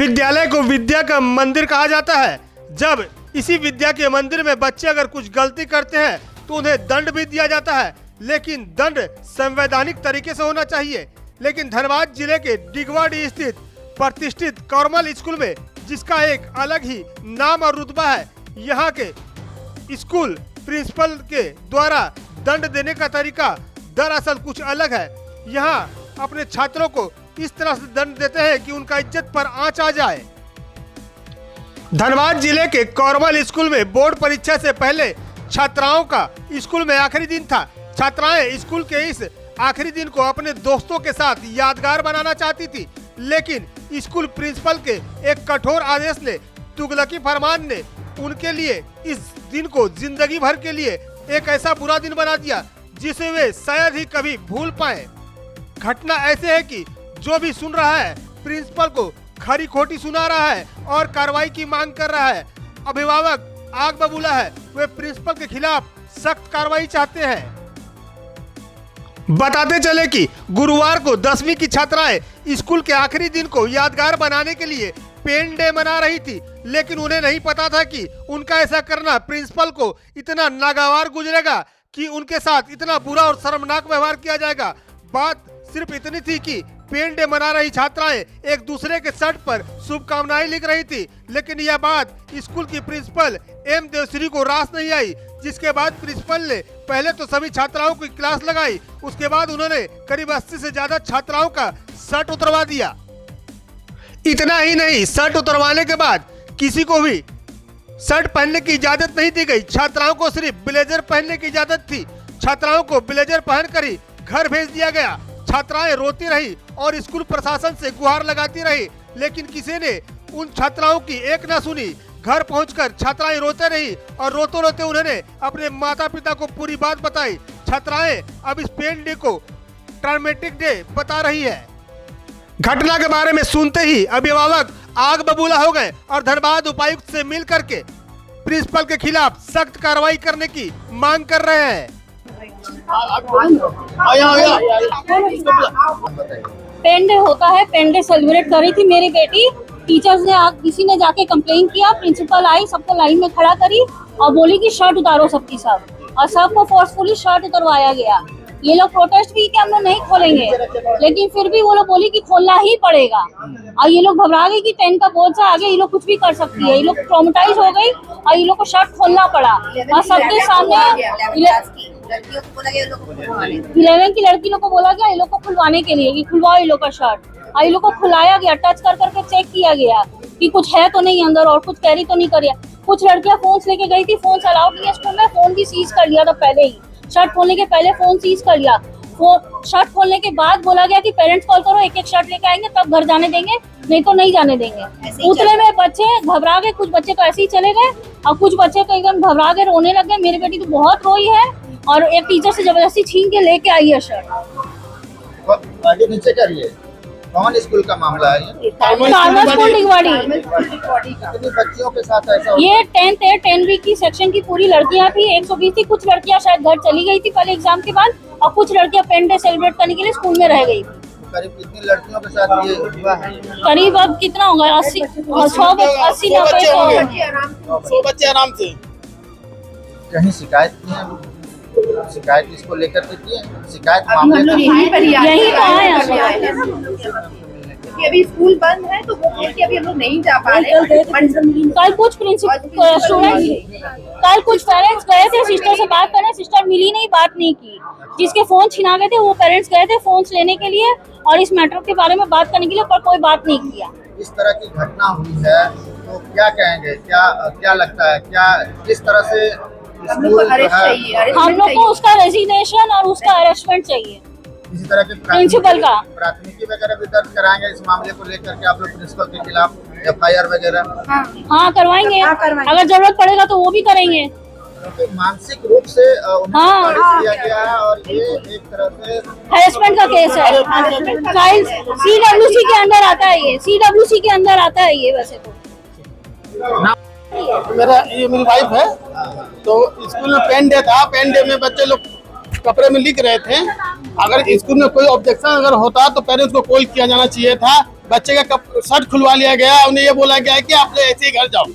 विद्यालय को विद्या का मंदिर कहा जाता है। जब इसी विद्या के मंदिर में बच्चे अगर कुछ गलती करते हैं तो उन्हें दंड भी दिया जाता है, लेकिन दंड संवैधानिक तरीके से होना चाहिए। लेकिन धनबाद जिले के डिगवाडी स्थित प्रतिष्ठित कॉर्मल स्कूल में, जिसका एक अलग ही नाम और रुतबा है, यहाँ के स्कूल प्रिंसिपल के द्वारा दंड देने का तरीका दरअसल कुछ अलग है। यहाँ अपने छात्रों को इस तरह से दंड देते हैं कि उनका इज्जत पर आंच आ जाए। धनबाद जिले के कॉर्मल स्कूल में बोर्ड परीक्षा से पहले छात्राओं का स्कूल में आखिरी दिन था। छात्राएं स्कूल के इस आखिरी दिन को अपने दोस्तों के साथ यादगार बनाना चाहती थी, लेकिन स्कूल प्रिंसिपल के एक कठोर आदेश ने, तुगलकी फरमान ने उनके लिए इस दिन को जिंदगी भर के लिए एक ऐसा बुरा दिन बना दिया जिसे वे शायद ही कभी भूल पाए। घटना ऐसे है कि जो भी सुन रहा है प्रिंसिपल को खरी खोटी सुना रहा है और कार्रवाई की मांग कर रहा है। अभिभावक आग बबूला है, वे प्रिंसिपल के खिलाफ सख्त कार्रवाई चाहते हैं। बताते चले कि गुरुवार को 10वीं की छात्राएं स्कूल के आखिरी दिन को यादगार बनाने के लिए पेन डे मना रही थी, लेकिन उन्हें नहीं पता था कि उनका ऐसा करना प्रिंसिपल को इतना नागवार गुजरेगा कि उनके साथ इतना बुरा और शर्मनाक व्यवहार किया जाएगा। बात सिर्फ इतनी थी कि पेन डे मना रही छात्राएं एक दूसरे के शर्ट पर शुभकामनाएं लिख रही थी, लेकिन यह बात स्कूल की प्रिंसिपल एम देवश्री को रास नहीं आई। जिसके बाद प्रिंसिपल ने पहले तो सभी छात्राओं की क्लास लगाई, उसके बाद उन्होंने करीब 80 से ज्यादा छात्राओं का शर्ट उतरवा दिया। इतना ही नहीं, शर्ट उतरवाने के बाद किसी को भी शर्ट पहनने की इजाजत नहीं दी गई। छात्राओं को सिर्फ ब्लेजर पहनने की इजाजत थी। छात्राओं को ब्लेजर पहनकर ही घर भेज दिया गया। छात्राएं रोती रही और स्कूल प्रशासन से गुहार लगाती रही, लेकिन किसी ने उन छात्राओं की एक ना सुनी। घर पहुंचकर छात्राएं रोते रही और रोते रोते उन्होंने अपने माता पिता को पूरी बात बताई। छात्राएं अब इस पेन डे को ट्रॉमेटिक डे बता रही है। घटना के बारे में सुनते ही अभिभावक आग बबूला हो गए और धनबाद उपायुक्त से मिल करके प्रिंसिपल के खिलाफ सख्त कार्रवाई करने की मांग कर रहे हैं। पेन डे होता है, पेन डे सेलिब्रेट कर रही थी मेरी बेटी। टीचर्स ने किसी ने जाके कंप्लेन किया, प्रिंसिपल आई, सबको लाइन में खड़ा करी और बोली कि शर्ट उतारो सबकी सब, और सबको फोर्सफुली शर्ट उतरवाया गया। ये लोग प्रोटेस्ट भी कि हम लोग नहीं खोलेंगे, लेकिन फिर भी वो लोग बोली कि खोलना ही पड़ेगा। और ये लोग घबरा गए कि 10 का बोर्ड से आगे ये लोग कुछ भी कर सकती है। ये लोग ट्रॉमेटाइज हो गई और ये लोग को शर्ट खोलना पड़ा। और सबके सामने 11 की लड़की लोग को बोला गया ये लोग को खुलवाने के लिए कि खुलवाओ ये लोग का शर्ट। और ये लोग को खुलाया गया, टच कर करके चेक किया गया कि कुछ है तो नहीं अंदर और कुछ कैरी तो नहीं करिए। कुछ लड़कियां फोन लेके गई थी, फोन अलाउड नहीं है स्कूल में, फोन भी सीज कर लिया था पहले ही। शर्ट खोलने के पहले फोन सीज कर लिया। शर्ट खोलने के बाद बोला गया कि पेरेंट्स कॉल करो, एक एक शर्ट लेके आएंगे तब घर जाने देंगे, नहीं तो नहीं जाने देंगे। उतने में बच्चे घबरा गए, कुछ बच्चे तो ऐसे ही चले गए और कुछ बच्चे तो एकदम घबरा गए, रोने लगे। मेरी बेटी तो बहुत रोई है और एक टीचर से जबरदस्ती छीन के लेके आई है शर्ट। आगे नीचे करिए, कौन स्कूल का मामला है ये? बच्चियों के साथ ऐसा ये 10वीं की सेक्शन की पूरी लड़कियां थी, 120 थी। कुछ लड़कियां शायद घर चली गई थी पहले एग्जाम के बाद, और कुछ लड़कियां पेन डे सेलिब्रेट करने के लिए स्कूल में रह गई। करीब कितनी लड़कियों के साथ ये हुआ है? करीब अब कितना होगा, 80 80 100 बच्चे आराम से। कहीं शिकायत की है? शिकायत इसको लेकर के की है? शिकायत मामले यही तो आया। कि अभी स्कूल बंद है तो वो बोल के अभी हम लोग नहीं जा पा रहे। कल कुछ प्रिंसिपल स्टूडेंट, कल कुछ पेरेंट्स गए थे सिस्टर से बात करने, सिस्टर मिली नहीं, बात नहीं की। जिसके फोन छिना गए थे वो पेरेंट्स गए थे फोन लेने के लिए और इस मैटर के बारे में बात करने के लिए, पर कोई बात नहीं किया। इस तरह की घटना हुई है तो क्या कहेंगे, क्या लगता है, क्या किस तरह से हम लोग को उसका रेजिग्नेशन और उसका अरेस्टमेंट चाहिए। इसी तरह के प्रिंसिपल का प्राथमिकी वगैरह भी दर्ज कराएंगे इस मामले को लेकर के आप लोग प्रिंसिपल के खिलाफ FIR वगैरह? हाँ करवाएंगे, अगर जरूरत पड़ेगा तो वो भी करेंगे। क्योंकि मानसिक रूप से उन्हें किया गया है और ये एक तरह से हैरेसमेंट का केस है। चाइल्ड CWC के अंदर आता है, ये CWC के अंदर आता है ये। वैसे तो ये मेरी वाइफ है, तो स्कूल में पेन डे था। पेन डे में बच्चे लोग कपड़े में लिख रहे थे। अगर स्कूल में कोई ऑब्जेक्शन अगर होता तो पेरेंट्स को कॉल किया जाना चाहिए था। बच्चे का शर्ट खुलवा लिया गया, उन्हें ये बोला गया है कि आप लोग ऐसे ही घर जाओ।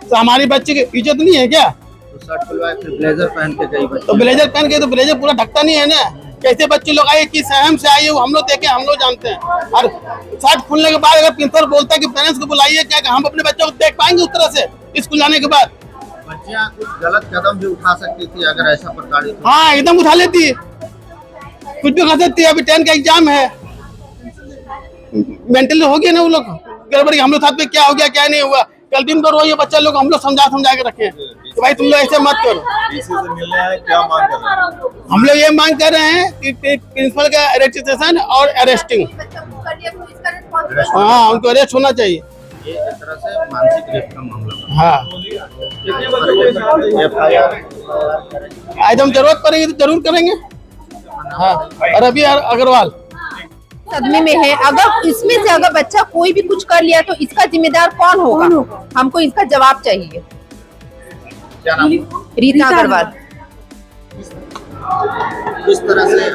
तो हमारी बच्ची की इज्जत नहीं है क्या? तो शर्ट खुलवाए, फिर ब्लेजर पहन के गई बच्ची। तो ब्लेजर पहन के, तो ब्लेजर पूरा ढकता नहीं है ना। कैसे बच्चे लोग आए, किस सहम से आए, वो हम लोग देखे, हम लोग जानते हैं। और शर्ट खुलने के बाद अगर प्रिंसिपल बोलता है कि पेरेंट्स को बुलाइए, क्या हम अपने बच्चों को देख पाएंगे उस तरह से स्कूल जाने के बाद? बच्चियां कुछ गलत कदम भी उठा सकती थी अगर ऐसा प्रताड़ित हो। हाँ, एकदम उठा लेती है, कुछ भी कर सकती है। अभी 10 का एग्जाम है, मेंटली हो गया ना वो लोग गड़बड़ी। हम लोग साथ में क्या हो गया क्या नहीं हुआ, कल दिन भर वही बच्चा लोग हम लोग समझा के रखे कि भाई तुम लोग ऐसे मत करो। डीसी से मिलने आए, क्या मांग कर रहे हैं? हम लोग ये मांग कर रहे हैं कि प्रिंसिपल का अरेस्टेशन और अरेस्टिंग, बच्चा को कर लिया तो इसका रिस्पॉन्सिबिलिटी। हाँ उनको अरेस्ट होना चाहिए। ये एक तरह से मानसिक रेप का मामला। हाँ, एकदम जरूरत पड़ेगी तो जरूर करेंगे। हाँ, और अभी अग्रवाल सदमे में है। अगर इसमें से अगर बच्चा कोई भी कुछ कर लिया तो इसका जिम्मेदार कौन होगा? हमको इसका जवाब चाहिए। क्या नाम? रीता अग्रवाल। किस तरह से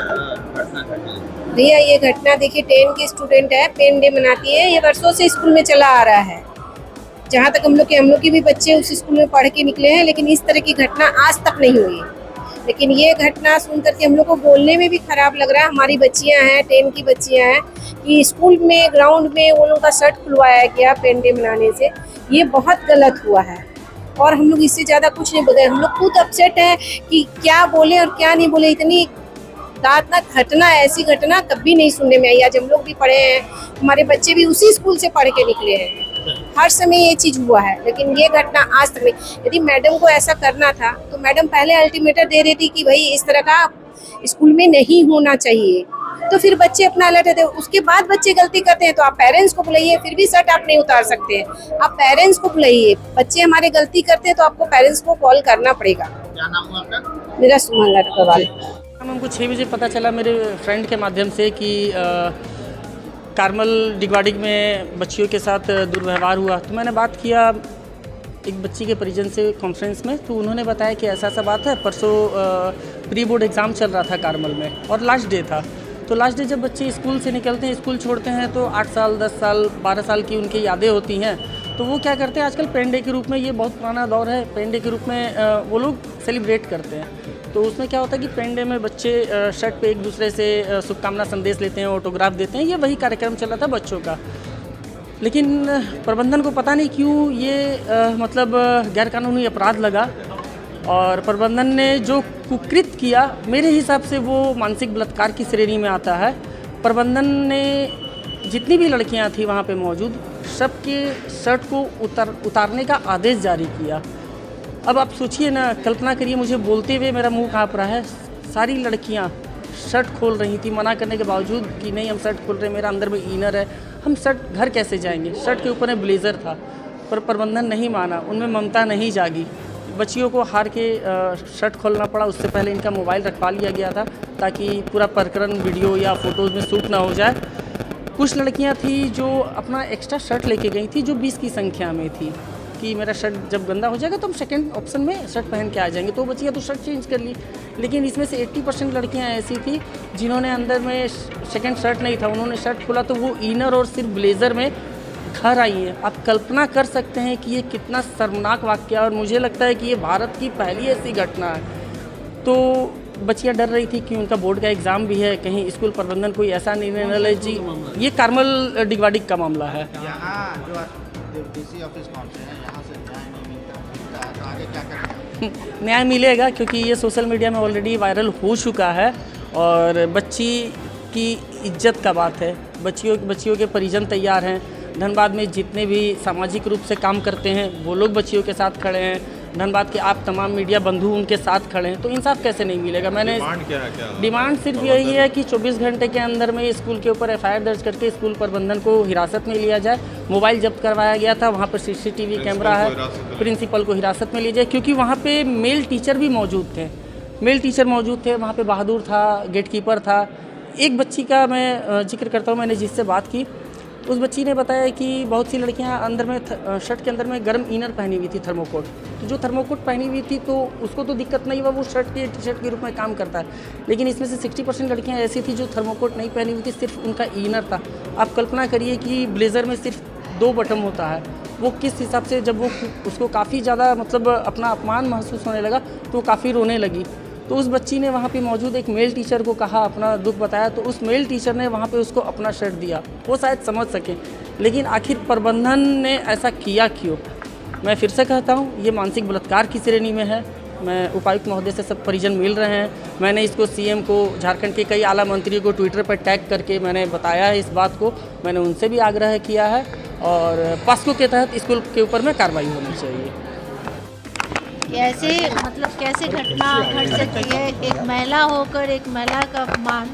घटना घटी? भैया ये घटना देखिए, 10 की स्टूडेंट है, पेन डे मनाती है, ये वर्षों से स्कूल में चला आ रहा है। जहाँ तक हम लोग के भी बच्चे उस स्कूल में पढ़ के निकले हैं, लेकिन इस तरह की घटना आज तक नहीं हुई। लेकिन ये घटना सुन करके हम लोग को बोलने में भी खराब लग रहा है। हमारी बच्चियाँ हैं, 10 की बच्चियाँ हैं, कि स्कूल में ग्राउंड में उन लोगों का शर्ट खुलवाया गया पेन डे मनाने से, ये बहुत गलत हुआ है। और हम लोग इससे ज़्यादा कुछ नहीं बोले, हम लोग खुद अपसेट हैं कि क्या बोले और क्या नहीं बोले। इतनी दार्दनाक घटना, ऐसी घटना कभी नहीं सुनने में आई। आज हम लोग भी पढ़े हैं, हमारे बच्चे भी उसी स्कूल से पढ़ के निकले हैं, हर समय ये चीज़ हुआ है, लेकिन ये घटना आज तक नहीं। यदि मैडम को ऐसा करना था तो मैडम पहले अल्टीमेटम दे देती कि भाई इस तरह का स्कूल में नहीं होना चाहिए, तो फिर बच्चे अपना अलर्ट रहते। उसके बाद बच्चे गलती करते हैं तो आप पेरेंट्स को बुलाइए, फिर भी शर्ट आप नहीं उतार सकते हैं, आप पेरेंट्स को बुलाइए। बच्चे हमारे गलती करते हैं तो आपको पेरेंट्स को कॉल करना पड़ेगा। क्या नाम हुआ आपका? मेरा सुमन अग्रवाल। हमको 6 बजे पता चला मेरे फ्रेंड के माध्यम से कि कारमल डिगवाडिग में बच्चियों के साथ दुर्व्यवहार हुआ। तो मैंने बात किया एक बच्ची के परिजन से कॉन्फ्रेंस में, तो उन्होंने बताया कि ऐसा बात है, परसों प्री बोर्ड एग्ज़ाम चल रहा था कारमल में और लास्ट डे था। तो लास्ट डे जब बच्चे स्कूल से निकलते हैं, स्कूल छोड़ते हैं, तो 8 साल 10 साल 12 साल की उनकी यादें होती हैं। तो वो क्या करते हैं, आजकल पेन डे के रूप में, ये बहुत पुराना दौर है, पेन डे के रूप में वो लोग सेलिब्रेट करते हैं। तो उसमें क्या होता है कि पेन डे में बच्चे शर्ट पे एक दूसरे से शुभकामना संदेश लेते हैं, ऑटोग्राफ देते हैं, ये वही कार्यक्रम चल रहा था बच्चों का। लेकिन प्रबंधन को पता नहीं क्यों ये मतलब गैरकानूनी अपराध लगा, और प्रबंधन ने जो कुकृत किया, मेरे हिसाब से वो मानसिक बलात्कार की श्रेणी में आता है। प्रबंधन ने जितनी भी लड़कियां थी वहाँ पे मौजूद, सबके शर्ट को उतारने का आदेश जारी किया। अब आप सोचिए ना, कल्पना करिए, मुझे बोलते हुए मेरा मुंह काँप रहा है। सारी लड़कियां शर्ट खोल रही थी, मना करने के बावजूद कि नहीं हम शर्ट खोल रहे हैं, मेरा अंदर में इनर है, हम शर्ट घर कैसे जाएंगे। शर्ट के ऊपर में ब्लेज़र था, पर प्रबंधन नहीं माना, उनमें ममता नहीं जागी। बच्चियों को हार के शर्ट खोलना पड़ा। उससे पहले इनका मोबाइल रखवा लिया गया था ताकि पूरा प्रकरण वीडियो या फ़ोटोज़ में शूट ना हो जाए। कुछ लड़कियां थी जो अपना एक्स्ट्रा शर्ट लेके गई थी, जो 20 की संख्या में थी, कि मेरा शर्ट जब गंदा हो जाएगा तो हम सेकंड ऑप्शन में शर्ट पहन के आ जाएंगे। तो बच्चियाँ तो शर्ट चेंज कर ली, लेकिन इसमें से 80% लड़कियाँ ऐसी थी जिन्होंने अंदर में सेकंड शर्ट नहीं था, उन्होंने शर्ट खोला तो वो इनर और सिर्फ ब्लेज़र में घर आई है। आप कल्पना कर सकते हैं कि ये कितना शर्मनाक वाक़या है, और मुझे लगता है कि ये भारत की पहली ऐसी घटना है। तो बच्चियाँ डर रही थी कि उनका बोर्ड का एग्ज़ाम भी है, कहीं स्कूल प्रबंधन कोई ऐसा निर्णय न ले। जी, ये कारमल डिगवाडिग का मामला है। यहाँ जो डीसी ऑफिस पहुँचे हैं, यहाँ से न्याय नहीं मिलता, तो आगे क्या करेंगे? न्याय मिलेगा, क्योंकि ये सोशल मीडिया में ऑलरेडी वायरल हो चुका है, और बच्ची की इज्जत का बात है। बच्चियों के परिजन तैयार हैं। धनबाद में जितने भी सामाजिक रूप से काम करते हैं वो लोग बच्चियों के साथ खड़े हैं। धनबाद के आप तमाम मीडिया बंधु उनके साथ खड़े हैं, तो इंसाफ कैसे नहीं मिलेगा। मैंने डिमांड सिर्फ यही है कि 24 घंटे के अंदर में स्कूल के ऊपर FIR दर्ज करके स्कूल प्रबंधन को हिरासत में लिया जाए। मोबाइल जब्त करवाया गया था, वहाँ पर CCTV कैमरा है, प्रिंसिपल को हिरासत में लिया जाए, क्योंकि वहाँ पे मेल टीचर भी मौजूद थे। वहाँ पे बहादुर था, गेटकीपर था। एक बच्ची का मैं जिक्र करता हूँ, मैंने जिससे बात की तो उस बच्ची ने बताया कि बहुत सी लड़कियां अंदर में शर्ट के अंदर में गर्म इनर पहनी हुई थी, थर्मोकोट। तो जो थर्मोकोट पहनी हुई थी तो उसको तो दिक्कत नहीं हुआ, वो शर्ट के टी शर्ट के रूप में काम करता है। लेकिन इसमें से 60% लड़कियां ऐसी थी जो थर्मोकोट नहीं पहनी हुई थी, सिर्फ उनका इनर था। आप कल्पना करिए कि ब्लेज़र में सिर्फ 2 बटन होता है, वो किस हिसाब से जब वो उसको काफ़ी ज़्यादा मतलब अपना अपमान महसूस होने लगा तो वो काफ़ी रोने लगी। तो उस बच्ची ने वहाँ पे मौजूद एक मेल टीचर को कहा, अपना दुख बताया, तो उस मेल टीचर ने वहाँ पे उसको अपना शर्ट दिया, वो शायद समझ सके। लेकिन आखिर प्रबंधन ने ऐसा किया क्यों? मैं फिर से कहता हूँ, ये मानसिक बलात्कार की श्रेणी में है। मैं उपायुक्त महोदय से सब परिजन मिल रहे हैं। मैंने इसको सीएम को, झारखंड के कई आला मंत्रियों को ट्विटर पर टैग करके मैंने बताया है इस बात को। मैंने उनसे भी आग्रह किया है और पॉस्को के तहत स्कूल के ऊपर में कार्रवाई होनी चाहिए। ऐसे मतलब कैसे घटना घट सकती है? एक महिला होकर एक महिला का अपमान,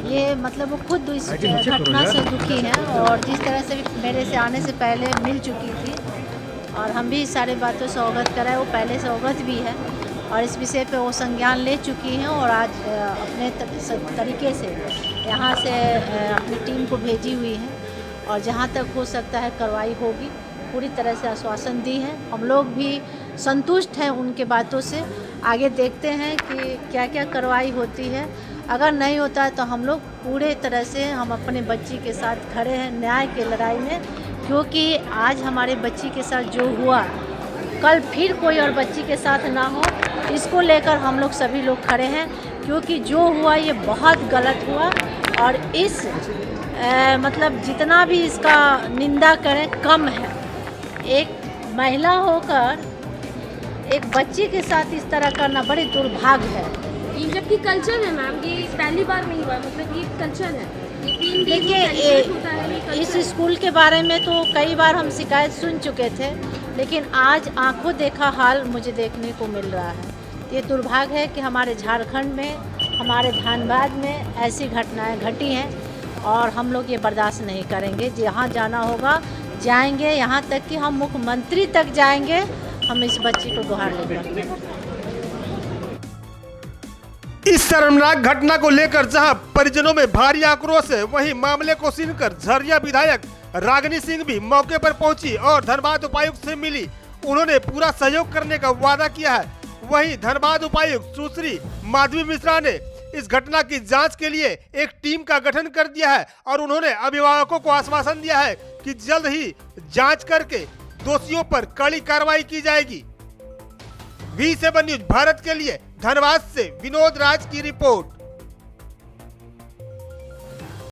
ये मतलब वो खुद इस घटना से दुखी हैं और जिस तरह से मेरे से आने से पहले मिल चुकी थी और हम भी सारे बातों से अवगत कराए, वो पहले से अवगत भी है और इस विषय पे वो संज्ञान ले चुकी हैं और आज अपने तरीके से यहाँ से अपनी टीम को भेजी हुई हैं और जहाँ तक हो सकता है कार्रवाई होगी, पूरी तरह से आश्वासन दी है। हम लोग भी संतुष्ट हैं उनके बातों से। आगे देखते हैं कि क्या क्या कार्रवाई होती है। अगर नहीं होता है तो हम लोग पूरे तरह से हम अपने बच्ची के साथ खड़े हैं न्याय की लड़ाई में, क्योंकि आज हमारे बच्ची के साथ जो हुआ कल फिर कोई और बच्ची के साथ ना हो, इसको लेकर हम लोग सभी लोग खड़े हैं। क्योंकि जो हुआ ये बहुत गलत हुआ और इस मतलब जितना भी इसका निंदा करें कम है। एक महिला होकर एक बच्ची के साथ इस तरह करना बड़े दुर्भाग्य है। ये जबकि कल्चर है मैम, ये पहली बार नहीं हुआ, मतलब ये कल्चर है। देखिए इस स्कूल के बारे में तो कई बार हम शिकायत सुन चुके थे, लेकिन आज आंखों देखा हाल मुझे देखने को मिल रहा है। ये दुर्भाग्य है कि हमारे झारखंड में, हमारे धनबाद में ऐसी घटनाएं घटी हैं और हम लोग ये बर्दाश्त नहीं करेंगे। जहाँ जाना होगा जाएंगे, यहाँ तक कि हम मुख्यमंत्री तक जाएंगे, हम इस बच्ची को गुहार लेकर। इस शर्मनाक घटना को लेकर जहां परिजनों में भारी आक्रोश है, वहीं मामले को सुनकर झरिया विधायक रागिनी सिंह भी मौके पर पहुंची और धनबाद उपायुक्त से मिली। उन्होंने पूरा सहयोग करने का वादा किया है। वहीं धनबाद उपायुक्त सुश्री माधवी मिश्रा ने इस घटना की जांच के लिए एक टीम का गठन कर दिया है और उन्होंने अभिभावकों को आश्वासन दिया है कि जल्द ही जांच करके दोषियों पर कड़ी कार्रवाई की जाएगी। V7 न्यूज भारत के लिए धनबाद से विनोद राज की रिपोर्ट।